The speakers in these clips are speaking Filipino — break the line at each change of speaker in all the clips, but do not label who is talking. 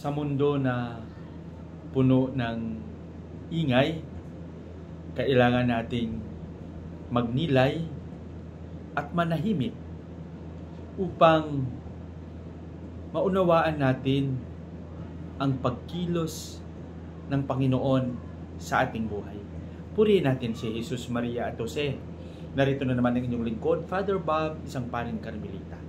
Sa mundo na puno ng ingay, kailangan nating magnilay at manahimik upang maunawaan natin ang pagkilos ng Panginoon sa ating buhay. Purihin natin si Jesus, Maria at Jose. Narito na naman ang inyong lingkod, Father Bob, isang paring Karmelita.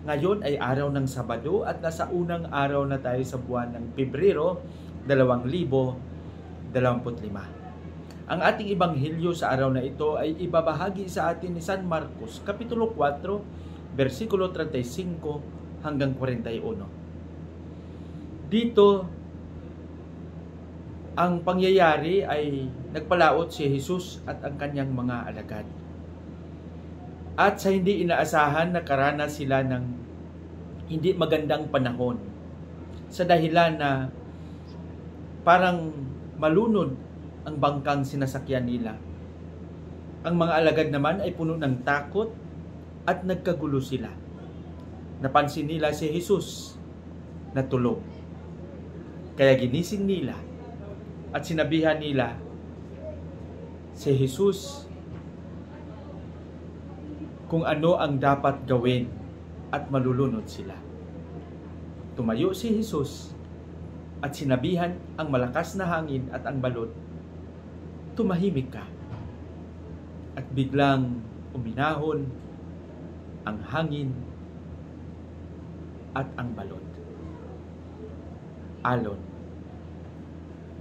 Ngayon ay araw ng Sabado at nasa unang araw na tayo sa buwan ng Pebrero 2025. Ang ating ebanghelyo sa araw na ito ay ibabahagi sa atin ni San Marcos, Kapitulo 4, versikulo 35 hanggang 41. Dito, ang pangyayari ay nagpalaot si Jesus at ang kanyang mga alagad. At sa hindi inaasahan, nakaranas sila ng hindi magandang panahon sa dahilan na parang malunod ang bangkang sinasakyan nila. Ang mga alagad naman ay puno ng takot at nagkagulo sila. Napansin nila si Jesus na tulog. Kaya ginising nila at sinabihan nila si Jesus kung ano ang dapat gawin at malulunod sila. Tumayo si Jesus at sinabihan ang malakas na hangin at ang balot, "Tumahimik ka." At biglang uminahon ang hangin at ang balot. Alon.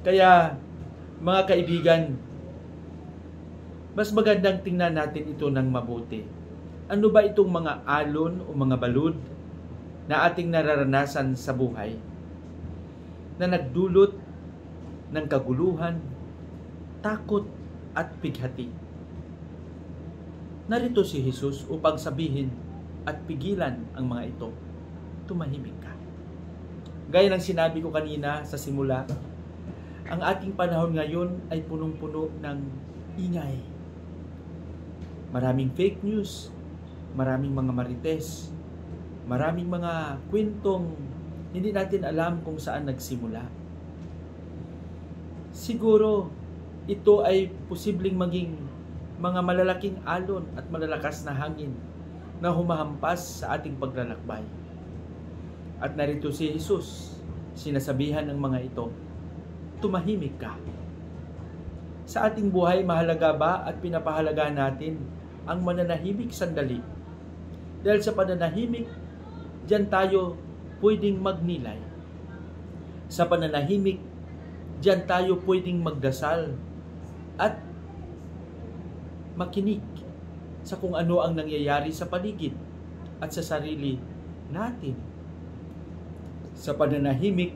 Kaya, mga kaibigan, mas magandang tingnan natin ito ng mabuti. Ano ba itong mga alon o mga balud na ating nararanasan sa buhay na nagdulot ng kaguluhan, takot at pighati? Narito si Jesus upang sabihin at pigilan ang mga ito. Tumahimik ka. Gaya ng sinabi ko kanina sa simula, ang ating panahon ngayon ay punong-puno ng ingay. Maraming fake news, maraming mga marites, maraming mga kwentong hindi natin alam kung saan nagsimula. Siguro, ito ay posibleng maging mga malalaking alon at malalakas na hangin na humahampas sa ating paglalakbay. At narito si Jesus, sinasabihan ng mga ito, tumahimik ka. Sa ating buhay, mahalaga ba at pinapahalaga natin ang mananahimik sandali? Dahil sa pananahimik, diyan tayo pwedeng magnilay. Sa pananahimik, diyan tayo pwedeng magdasal at makinig sa kung ano ang nangyayari sa paligid at sa sarili natin. Sa pananahimik,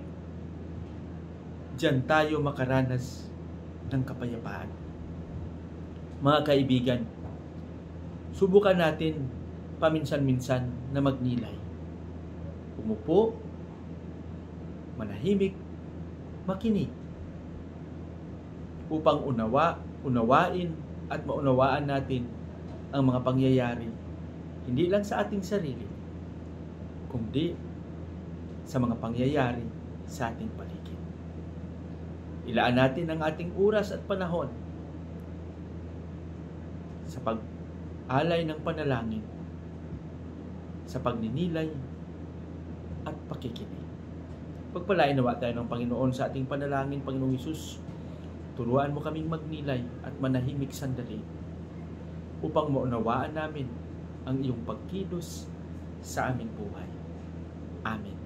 diyan tayo makaranas ng kapayapaan. Mga kaibigan, subukan natin paminsan-minsan na magnilay. Umupo, manahimik, makinig, upang unawain at maunawaan natin ang mga pangyayari, hindi lang sa ating sarili, kundi sa mga pangyayari sa ating paligid. Ilaan natin ang ating oras at panahon sa pag-alay ng panalangin, sa pagninilay at pakikinig. Pagpalain nawa tayo ng Panginoon sa ating panalangin. Panginoong Hesus, turuan mo kaming magnilay at manahimik sandali upang maunawaan namin ang iyong pagkilos sa aming buhay. Amen.